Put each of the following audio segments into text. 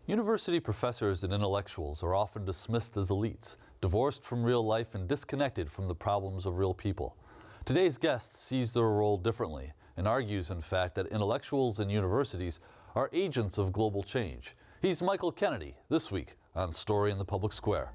University professors and intellectuals are often dismissed as elites, divorced from real life and disconnected from the problems of real people. Today's guest sees their role differently and argues, in fact, that intellectuals and universities are agents of global change. He's Michael Kennedy, this week on Story in the Public Square.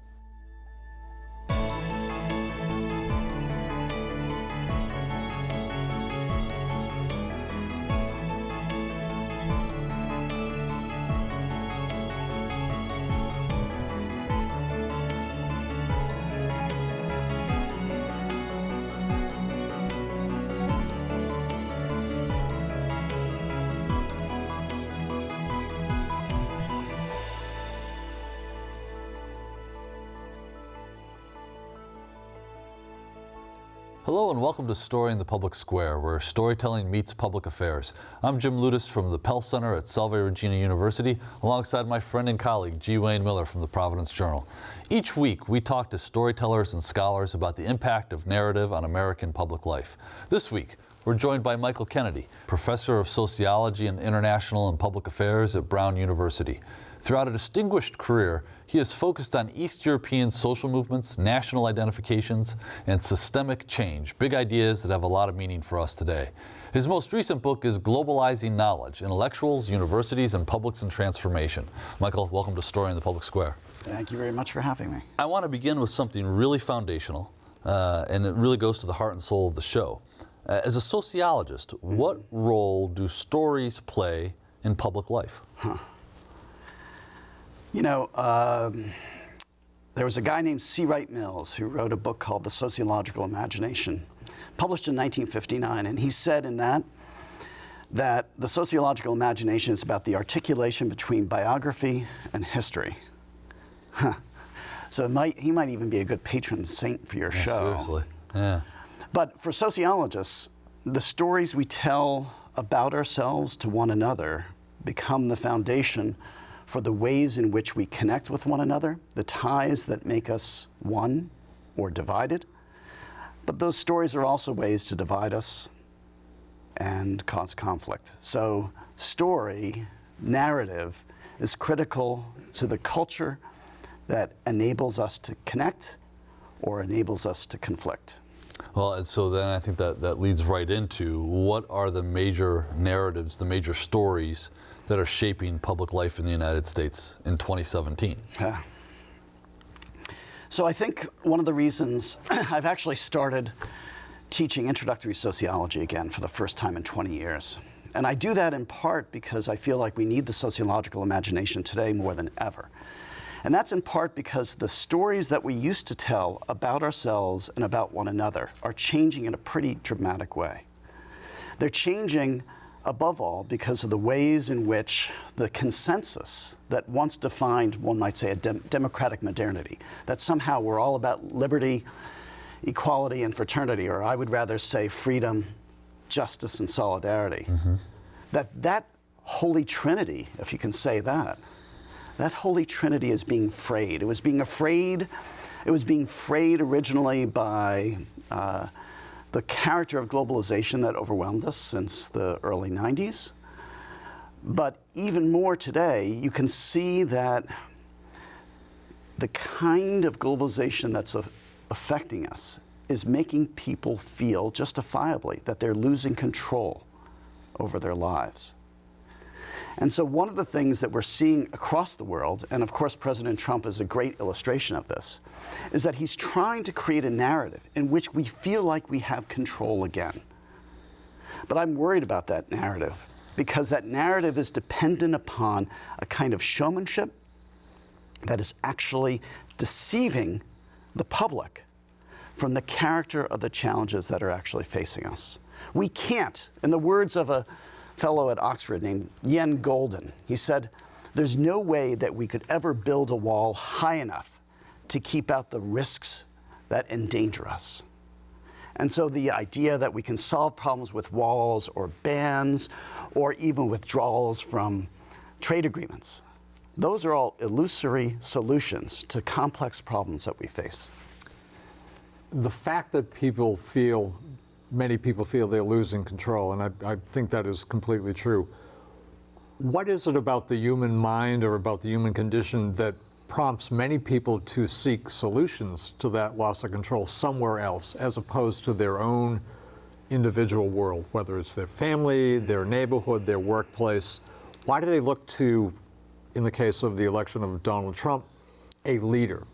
Hello and welcome to Story in the Public Square, where storytelling meets public affairs. I'm Jim Ludis from the Pell Center at Salve Regina University, alongside my friend and colleague G. Wayne Miller from the Providence Journal. Each week, we talk to storytellers and scholars about the impact of narrative on American public life. This week, we're joined by Michael Kennedy, professor of sociology and international and public affairs at Brown University. Throughout a distinguished career, he has focused on East European social movements, national identifications, and systemic change, big ideas that have a lot of meaning for us today. His most recent book is Globalizing Knowledge, Intellectuals, Universities, and Publics in Transformation. Michael, welcome to Story in the Public Square. Thank you very much for having me. I want to begin with something really foundational, and it really goes to the heart and soul of the show. As a sociologist, what role do stories play in public life? You know, there was a guy named C. Wright Mills who wrote a book called The Sociological Imagination, published in 1959, and he said in that the sociological imagination is about the articulation between biography and history. So he might even be a good patron saint for your show. Seriously, yeah. But for sociologists, the stories we tell about ourselves to one another become the foundation for the ways in which we connect with one another, the ties that make us one or divided. But those stories are also ways to divide us and cause conflict. So story, narrative, is critical to the culture that enables us to connect or enables us to conflict. Well, and so then I think that leads right into what are the major narratives, the major stories that are shaping public life in the United States in 2017? So I think one of the reasons I've actually started teaching introductory sociology again for the first time in 20 years. And I do that in part because I feel like we need the sociological imagination today more than ever. And that's in part because the stories that we used to tell about ourselves and about one another are changing in a pretty dramatic way. They're changing above all because of the ways in which the consensus that once defined, one might say, a democratic modernity, that somehow we're all about liberty, equality, and fraternity, or I would rather say freedom, justice, and solidarity. That holy trinity, if you can say that holy trinity is being frayed. It was being frayed originally by the character of globalization that overwhelmed us since the early 90s. But even more today, you can see that the kind of globalization that's affecting us is making people feel justifiably that they're losing control over their lives. And so one of the things that we're seeing across the world, and of course President Trump is a great illustration of this, is that he's trying to create a narrative in which we feel like we have control again. But I'm worried about that narrative because that narrative is dependent upon a kind of showmanship that is actually deceiving the public from the character of the challenges that are actually facing us. We can't, in the words of a fellow at Oxford named Ian Golden, he said, there's no way that we could ever build a wall high enough to keep out the risks that endanger us. And so the idea that we can solve problems with walls or bans or even withdrawals from trade agreements, those are all illusory solutions to complex problems that we face. The fact that many people feel they're losing control, and I think that is completely true. What is it about the human mind or about the human condition that prompts many people to seek solutions to that loss of control somewhere else, as opposed to their own individual world, whether it's their family, their neighborhood, their workplace? Why do they look to, in the case of the election of Donald Trump, a leader?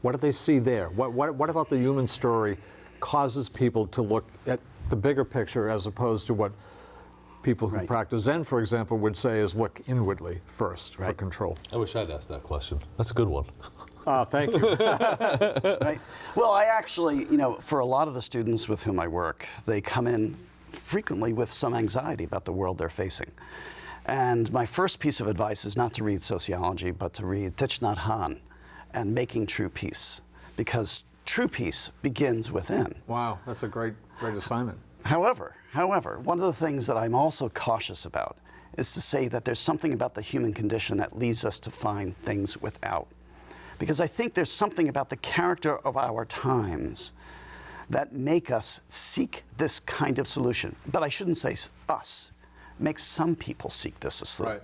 What do they see there? What about the human story causes people to look at the bigger picture as opposed to what people who practice Zen, for example, would say is look inwardly first for control? I wish I'd asked that question. That's a good one. Thank you. Right. Well, I actually, for a lot of the students with whom I work, they come in frequently with some anxiety about the world they're facing. And my first piece of advice is not to read sociology, but to read Thich Nhat Hanh and Making True Peace, because true peace begins within. Wow, that's a great assignment. However, one of the things that I'm also cautious about is to say that there's something about the human condition that leads us to find things without. Because I think there's something about the character of our times that make us seek this kind of solution. But I shouldn't say us. Make some people seek this solution. Right.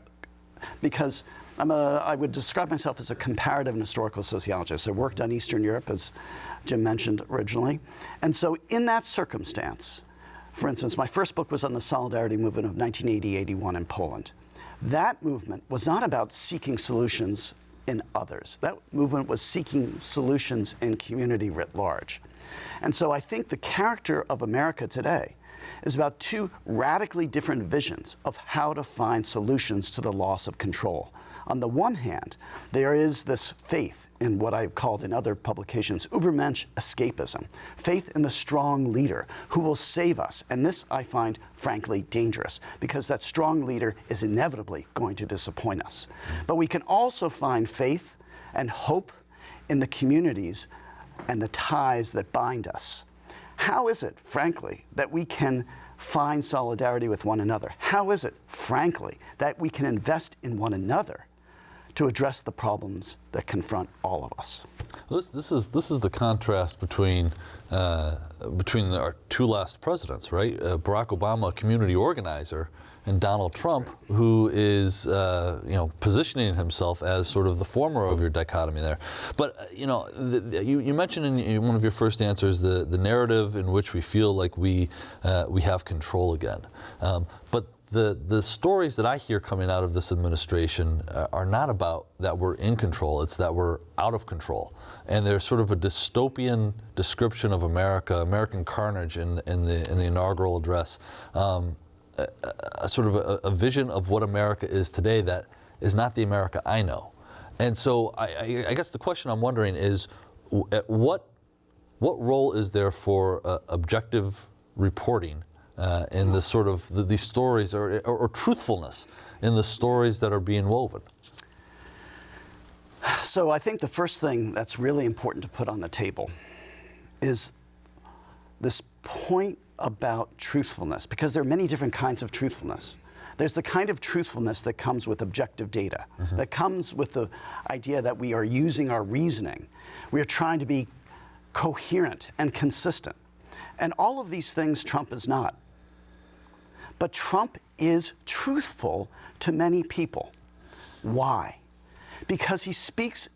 Because I would describe myself as a comparative and historical sociologist. I worked on Eastern Europe, as Jim mentioned originally. And so in that circumstance, for instance, my first book was on the Solidarity movement of 1980-81 in Poland. That movement was not about seeking solutions in others. That movement was seeking solutions in community writ large. And so I think the character of America today is about two radically different visions of how to find solutions to the loss of control. On the one hand, there is this faith in what I've called in other publications Übermensch escapism, faith in the strong leader who will save us. And this I find frankly dangerous, because that strong leader is inevitably going to disappoint us. But we can also find faith and hope in the communities and the ties that bind us. How is it, frankly, that we can find solidarity with one another? How is it, frankly, that we can invest in one another to address the problems that confront all of us? This is the contrast between our two last presidents, right? Barack Obama, a community organizer, and Donald Trump, who is positioning himself as sort of the former of your dichotomy there. But you mentioned in one of your first answers the narrative in which we feel like we have control again. But the stories that I hear coming out of this administration are not about that we're in control, it's that we're out of control. And there's sort of a dystopian description of American carnage in the inaugural address. A sort of a vision of what America is today that is not the America I know. And so I guess the question I'm wondering is, what role is there for objective reporting in the sort of these stories, or truthfulness in the stories that are being woven? So I think the first thing that's really important to put on the table is this point about truthfulness, because there are many different kinds of truthfulness. There's the kind of truthfulness that comes with objective data, that comes with the idea that we are using our reasoning. We are trying to be coherent and consistent. And all of these things Trump is not. But Trump is truthful to many people. Why? Because he speaks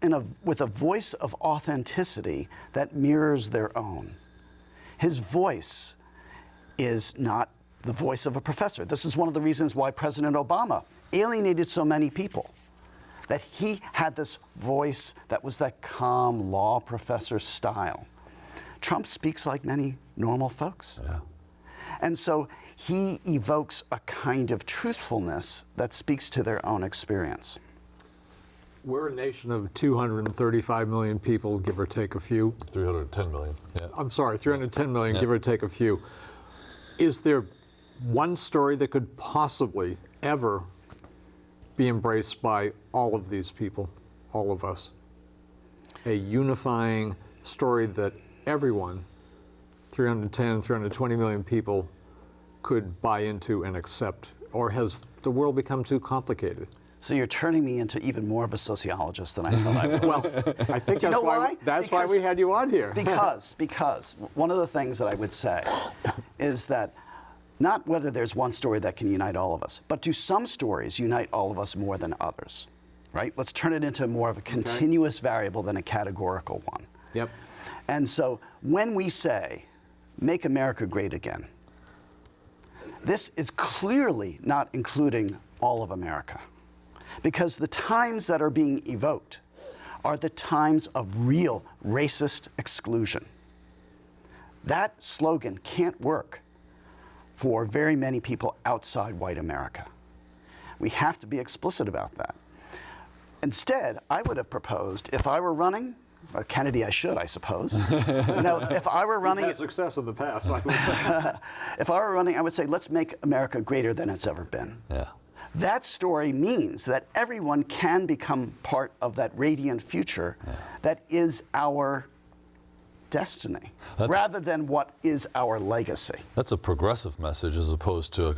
with a voice of authenticity that mirrors their own. His voice is not the voice of a professor. This is one of the reasons why President Obama alienated so many people, that he had this voice that was that calm law professor style. Trump speaks like many normal folks. Yeah. And so he evokes a kind of truthfulness that speaks to their own experience. We're a nation of 235 million people, give or take a few. 310 million, yeah. I'm sorry, 310 million, give or take a few. Is there one story that could possibly ever be embraced by all of these people, all of us? A unifying story that everyone, 310, 320 million people, could buy into and accept? Or has the world become too complicated? So you're turning me into even more of a sociologist than I thought I was. Well, I think that's why we had you on here. Because one of the things that I would say is that not whether there's one story that can unite all of us, but do some stories unite all of us more than others, right? Let's turn it into more of a continuous variable than a categorical one. Yep. And so when we say, make America great again, this is clearly not including all of America, because the times that are being evoked are the times of real racist exclusion. That slogan can't work for very many people outside white America. We have to be explicit about that. Instead, I would have proposed, if I were running, Kennedy, I should, I suppose. If I were running, You've had success in the past. if I were running, I would say, let's make America greater than it's ever been. Yeah. That story means that everyone can become part of that radiant future that is our destiny, rather than what is our legacy. That's a progressive message as opposed to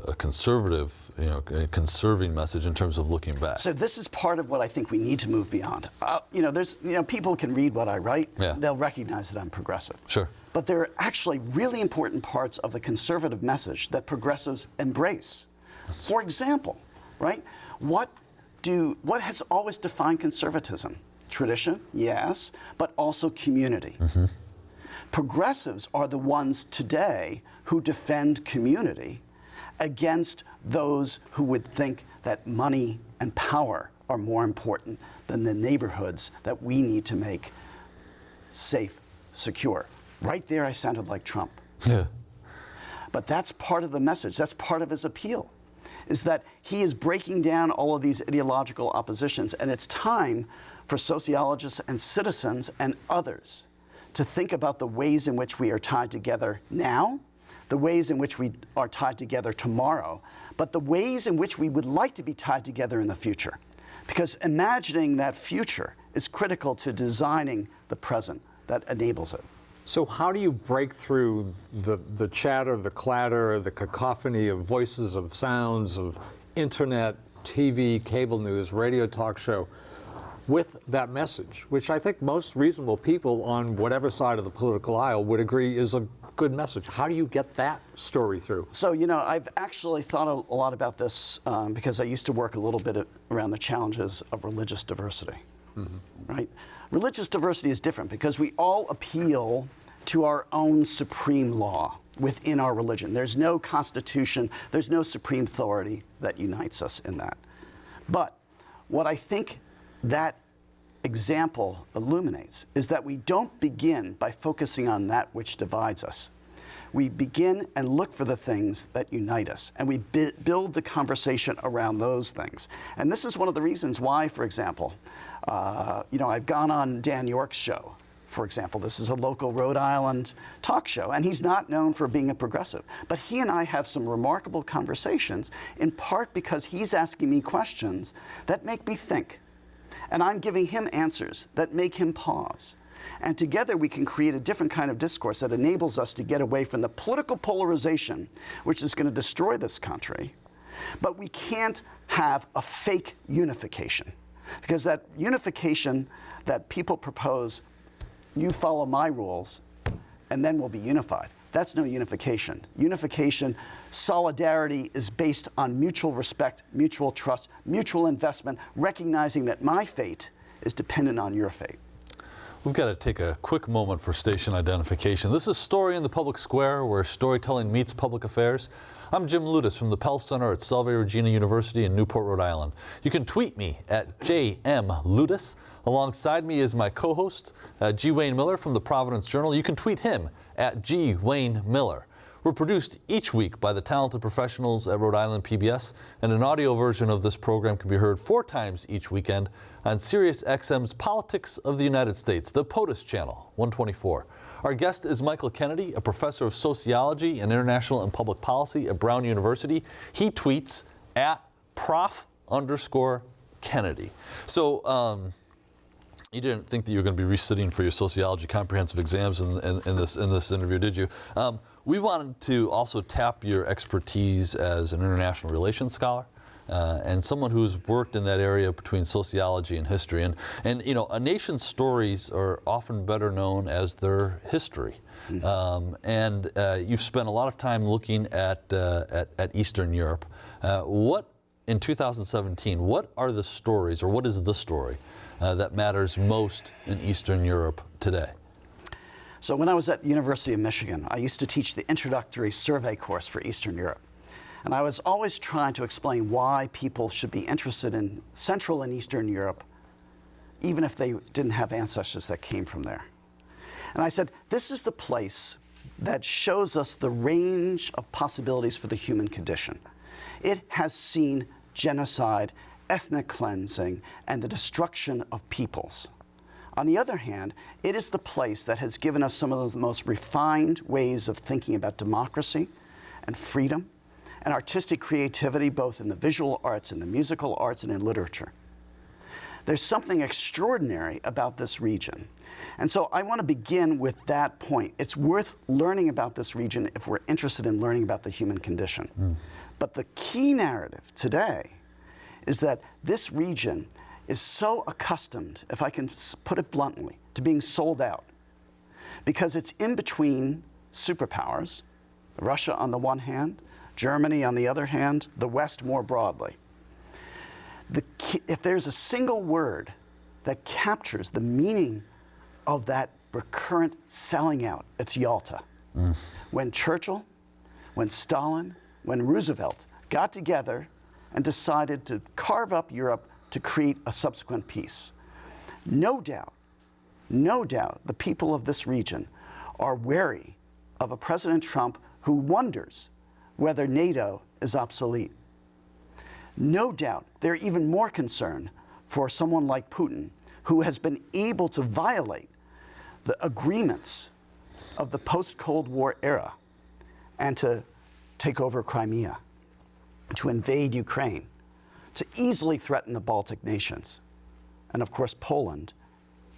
a conservative, a conserving message in terms of looking back. So this is part of what I think we need to move beyond. People can read what I write. Yeah. They'll recognize that I'm progressive. Sure. But there are actually really important parts of the conservative message that progressives embrace. For example, right? What has always defined conservatism? Tradition, yes, but also community. Mm-hmm. Progressives are the ones today who defend community against those who would think that money and power are more important than the neighborhoods that we need to make safe, secure. Right there, I sounded like Trump. Yeah. But that's part of the message. That's part of his appeal, is that he is breaking down all of these ideological oppositions, and it's time for sociologists and citizens and others to think about the ways in which we are tied together now, the ways in which we are tied together tomorrow, but the ways in which we would like to be tied together in the future. Because imagining that future is critical to designing the present that enables it. So how do you break through the chatter, the clatter, the cacophony of voices, of sounds, of internet, TV, cable news, radio talk show, with that message, which I think most reasonable people on whatever side of the political aisle would agree is a good message? How do you get that story through? So, I've actually thought a lot about this because I used to work a little bit around the challenges of religious diversity, right? Religious diversity is different because we all appeal to our own supreme law within our religion. There's no constitution, there's no supreme authority that unites us in that. But what I think that example illuminates is that we don't begin by focusing on that which divides us. We begin and look for the things that unite us, and we build the conversation around those things. And this is one of the reasons why, for example, I've gone on Dan York's show. For example, this is a local Rhode Island talk show, and he's not known for being a progressive. But he and I have some remarkable conversations, in part because he's asking me questions that make me think. And I'm giving him answers that make him pause. And together we can create a different kind of discourse that enables us to get away from the political polarization, which is going to destroy this country. But we can't have a fake unification, because that unification that people propose, you follow my rules, and then we'll be unified. That's no unification. Unification, solidarity is based on mutual respect, mutual trust, mutual investment, recognizing that my fate is dependent on your fate. We've got to take a quick moment for station identification. This is Story in the Public Square, where storytelling meets public affairs. I'm Jim Ludis from the Pell Center at Salve Regina University in Newport, Rhode Island. You can tweet me at JMLudis. Alongside me is my co-host, G. Wayne Miller from the Providence Journal. You can tweet him at G. Wayne Miller. We're produced each week by the talented professionals at Rhode Island PBS, and an audio version of this program can be heard 4 times each weekend on SiriusXM's Politics of the United States, the POTUS channel, 124. Our guest is Michael Kennedy, a professor of sociology and international and public policy at Brown University. He tweets at prof_Kennedy. So, you didn't think that you were going to be resitting for your sociology comprehensive exams in this interview, did you? We wanted to also tap your expertise as an international relations scholar and someone who's worked in that area between sociology and history. And a nation's stories are often better known as their history. and you've spent a lot of time looking at Eastern Europe. In 2017, what are the stories, or what is the story that matters most in Eastern Europe today? So when I was at the University of Michigan, I used to teach the introductory survey course for Eastern Europe. And I was always trying to explain why people should be interested in Central and Eastern Europe, even if they didn't have ancestors that came from there. And I said, this is the place that shows us the range of possibilities for the human condition. It has seen genocide, ethnic cleansing, and the destruction of peoples. On the other hand, it is the place that has given us some of the most refined ways of thinking about democracy and freedom and artistic creativity, both in the visual arts, in the musical arts, and in literature. There's something extraordinary about this region. And so I want to begin with that point. It's worth learning about this region if we're interested in learning about the human condition. But the key narrative today is that this region is so accustomed, if I can put it bluntly, to being sold out, because it's in between superpowers, Russia on the one hand, Germany on the other hand, the West more broadly. If there's a single word that captures the meaning of that recurrent selling out, it's Yalta. When Churchill, when Stalin, when Roosevelt got together and decided to carve up Europe to create a subsequent peace. No doubt, the people of this region are wary of a President Trump who wonders whether NATO is obsolete. No doubt, they're even more concerned for someone like Putin, who has been able to violate the agreements of the post-Cold War era and to take over Crimea, to invade Ukraine, to easily threaten the Baltic nations. And of course, Poland,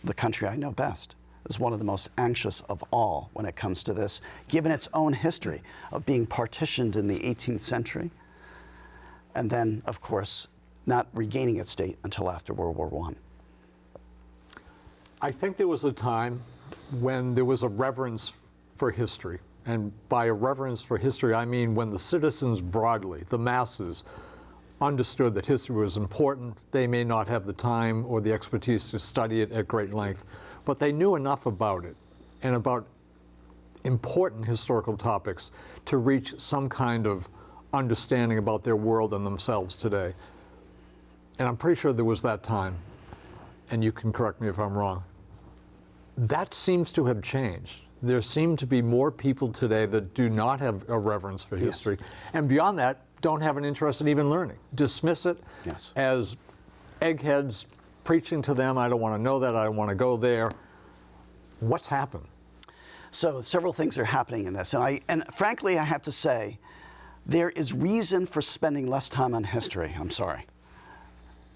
the country I know best, is one of the most anxious of all when it comes to this, given its own history of being partitioned in the 18th century, and then, of course, not regaining its state until after World War I. I think there was a time when there was a reverence for history. And by a reverence for history, I mean when the citizens broadly, the masses, understood that history was important. They may not have the time or the expertise to study it at great length, but they knew enough about it and about important historical topics to reach some kind of understanding about their world and themselves today. And I'm pretty sure there was that time, and you can correct me if I'm wrong. That seems to have changed. There seem to be more people today that do not have a reverence for history, and beyond that, don't have an interest in even learning. Dismiss it as eggheads preaching to them, I don't want to know that, I don't want to go there. What's happened? So several things are happening in this, and frankly, I have to say, there is reason for spending less time on history, I'm sorry,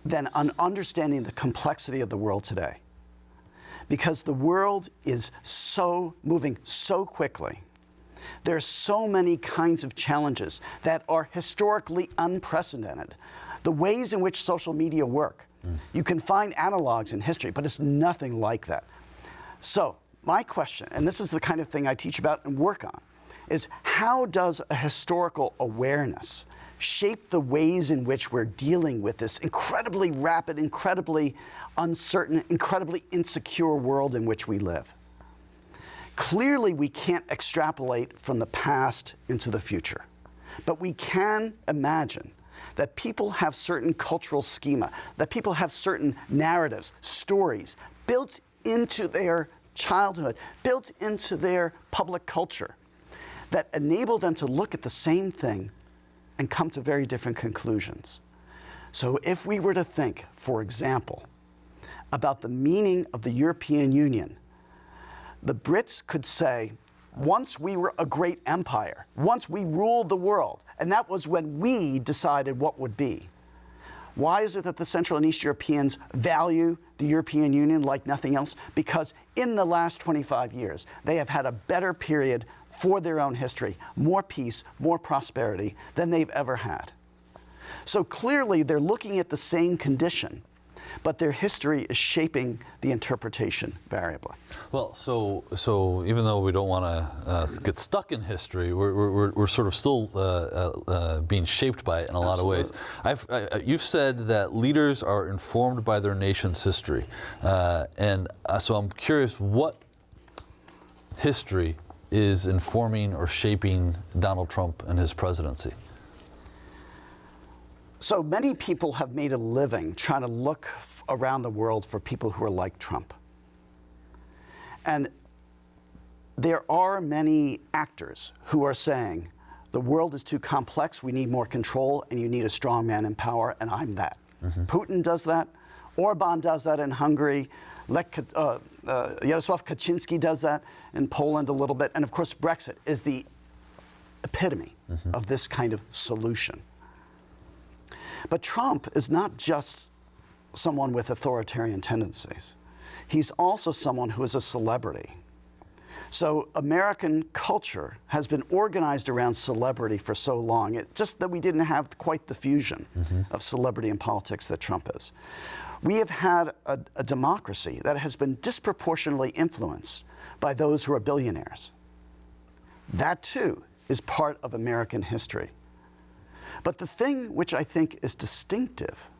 than on understanding the complexity of the world today. Because the world is moving so quickly. There are so many kinds of challenges that are historically unprecedented. The ways in which social media work, you can find analogs in history, but it's nothing like that. So my question, and this is the kind of thing I teach about and work on, is how does a historical awareness shape the ways in which we're dealing with this incredibly rapid, incredibly uncertain, incredibly insecure world in which we live? Clearly, we can't extrapolate from the past into the future, but we can imagine that people have certain cultural schema, that people have certain narratives, stories built into their childhood, built into their public culture, that enable them to look at the same thing and come to very different conclusions. So if we were to think, for example, about the meaning of the European Union, the Brits could say, once we were a great empire, once we ruled the world, and that was when we decided what would be. Why is it that the Central and East Europeans value the European Union like nothing else? Because in the last 25 years, they have had a better period for their own history, more peace, more prosperity than they've ever had. So clearly, they're looking at the same condition, but their history is shaping the interpretation variably. Well, so even though we don't want to get stuck in history, we're sort of still being shaped by it in a lot of ways. You've said that leaders are informed by their nation's history, and so I'm curious what history is informing or shaping Donald Trump and his presidency. So many people have made a living trying to look around the world for people who are like Trump. And there are many actors who are saying, the world is too complex, we need more control, and you need a strong man in power, and I'm that. Putin does that. Orban does that in Hungary. Jarosław Kaczynski does that in Poland a little bit. And of course, Brexit is the epitome of this kind of solution. But Trump is not just someone with authoritarian tendencies. He's also someone who is a celebrity. So American culture has been organized around celebrity for so long. It's just that we didn't have quite the fusion of celebrity and politics that Trump is. We have had a democracy that has been disproportionately influenced by those who are billionaires. That too is part of American history. But the thing which I think is distinctive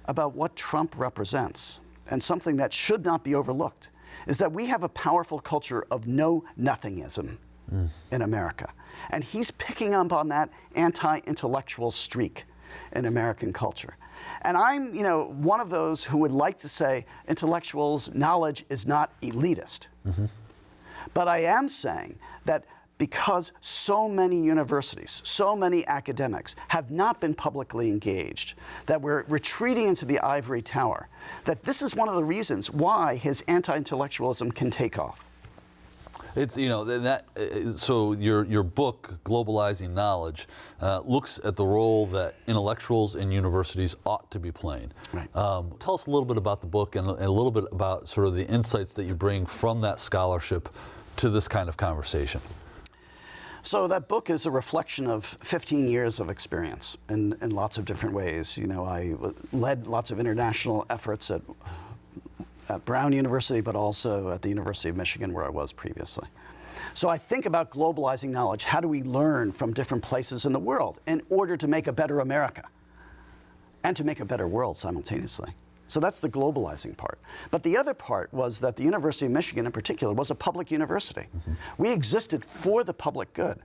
about what Trump represents, and something that should not be overlooked, is that we have a powerful culture of know-nothingism in America. And he's picking up on that anti-intellectual streak in American culture. And I'm, one of those who would like to say intellectuals' knowledge is not elitist. But I am saying that because so many universities, so many academics have not been publicly engaged, that we're retreating into the ivory tower, that this is one of the reasons why his anti-intellectualism can take off. It's, so your book, Globalizing Knowledge, looks at the role that intellectuals in universities ought to be playing. Right. Tell us a little bit about the book and a little bit about sort of the insights that you bring from that scholarship to this kind of conversation. So that book is a reflection of 15 years of experience in lots of different ways. I led lots of international efforts at Brown University, but also at the University of Michigan, where I was previously. So I think about globalizing knowledge. How do we learn from different places in the world in order to make a better America and to make a better world simultaneously? So that's the globalizing part. But the other part was that the University of Michigan in particular was a public university. We existed for the public good.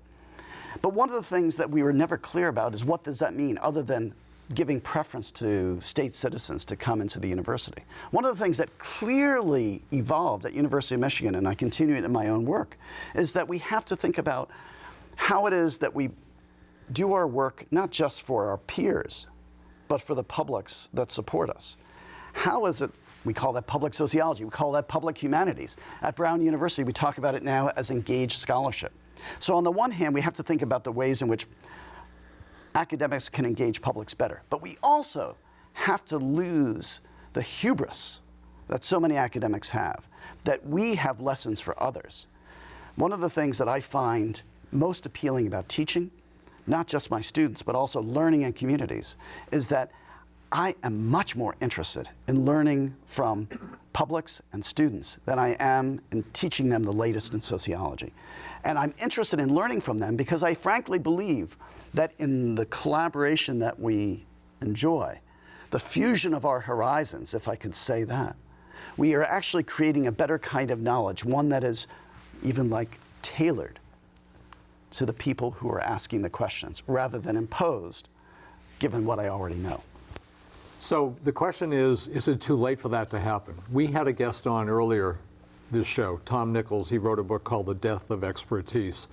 But one of the things that we were never clear about is what does that mean other than giving preference to state citizens to come into the university. One of the things that clearly evolved at University of Michigan, and I continue it in my own work, is that we have to think about how it is that we do our work not just for our peers, but for the publics that support us. How is it, we call that public sociology, we call that public humanities. At Brown University, we talk about it now as engaged scholarship. So on the one hand, we have to think about the ways in which academics can engage publics better. But we also have to lose the hubris that so many academics have, that we have lessons for others. One of the things that I find most appealing about teaching, not just my students, but also learning in communities, is that I am much more interested in learning from publics and students than I am in teaching them the latest in sociology. And I'm interested in learning from them because I frankly believe that in the collaboration that we enjoy, the fusion of our horizons, if I could say that, we are actually creating a better kind of knowledge, one that is even tailored to the people who are asking the questions rather than imposed, given what I already know. So the question is it too late for that to happen? We had a guest on earlier this show, Tom Nichols. He wrote a book called The Death of Expertise.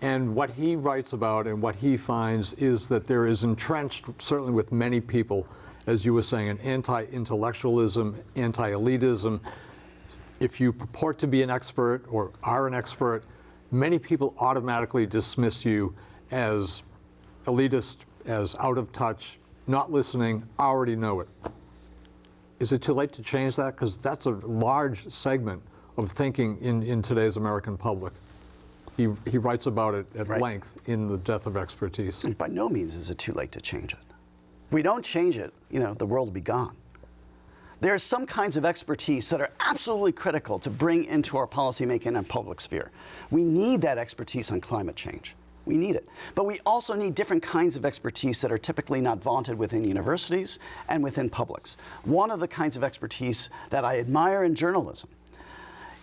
And what he writes about and what he finds is that there is entrenched, certainly with many people, as you were saying, an anti-intellectualism, anti-elitism. If you purport to be an expert or are an expert, many people automatically dismiss you as elitist, as out of touch, not listening, already know it. Is it too late to change that? Because that's a large segment of thinking in today's American public. He writes about it at length in The Death of Expertise. And by no means is it too late to change it. If we don't change it, the world will be gone. There are some kinds of expertise that are absolutely critical to bring into our policymaking and public sphere. We need that expertise on climate change. We need it. But we also need different kinds of expertise that are typically not vaunted within universities and within publics. One of the kinds of expertise that I admire in journalism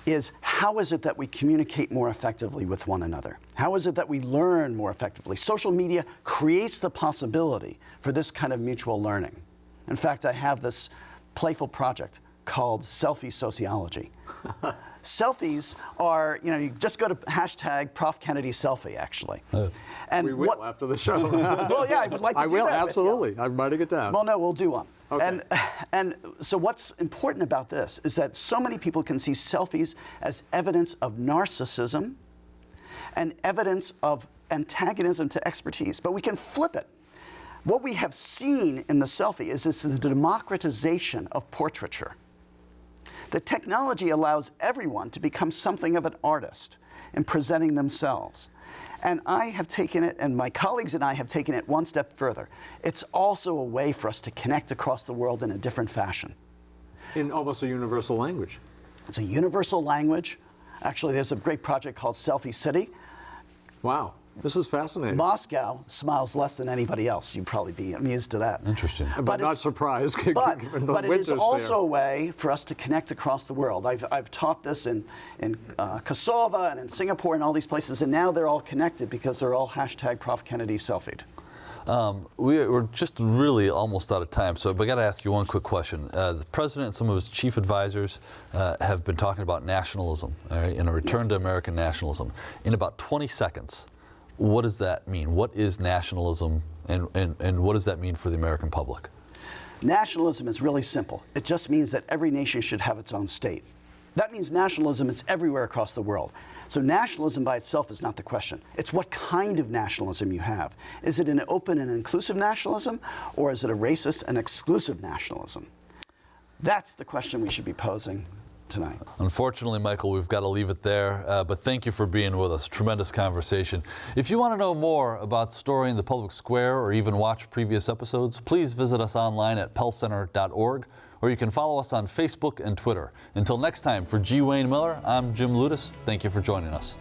is how is it that we communicate more effectively with one another? How is it that we learn more effectively? Social media creates the possibility for this kind of mutual learning. In fact, I have this playful project called Selfie Sociology. Selfies are, you just go to hashtag Prof. Kennedy selfie, actually. And we will after the show. Well, yeah, I would like to do that. I will, absolutely. I'm writing it down. Well, no, we'll do one. Okay. And so what's important about this is that so many people can see selfies as evidence of narcissism and evidence of antagonism to expertise. But we can flip it. What we have seen in the selfie is the democratization of portraiture. The technology allows everyone to become something of an artist in presenting themselves. And I have taken it, and my colleagues and I have taken it one step further. It's also a way for us to connect across the world in a different fashion. In almost a universal language. It's a universal language. Actually, there's a great project called Selfie City. Wow. This is fascinating. Moscow smiles less than anybody else. You'd probably be amused to that. Interesting. But not surprised. But it is also a way for us to connect across the world. I've taught this in Kosovo and in Singapore and all these places, and now they're all connected because they're all hashtag Prof. Kennedy selfied. We're just really almost out of time, so I got to ask you one quick question. The president and some of his chief advisors have been talking about nationalism, all right, and a return to American nationalism. In about 20 seconds, what does that mean? What is nationalism, and what does that mean for the American public? Nationalism is really simple. It just means that every nation should have its own state. That means nationalism is everywhere across the world. So nationalism by itself is not the question. It's what kind of nationalism you have. Is it an open and inclusive nationalism, or is it a racist and exclusive nationalism? That's the question we should be posing tonight. Unfortunately, Michael, we've got to leave it there, but thank you for being with us. Tremendous conversation. If you want to know more about Story in the Public Square or even watch previous episodes, please visit us online at pellcenter.org, or you can follow us on Facebook and Twitter. Until next time, for G. Wayne Miller, I'm Jim Lutis. Thank you for joining us.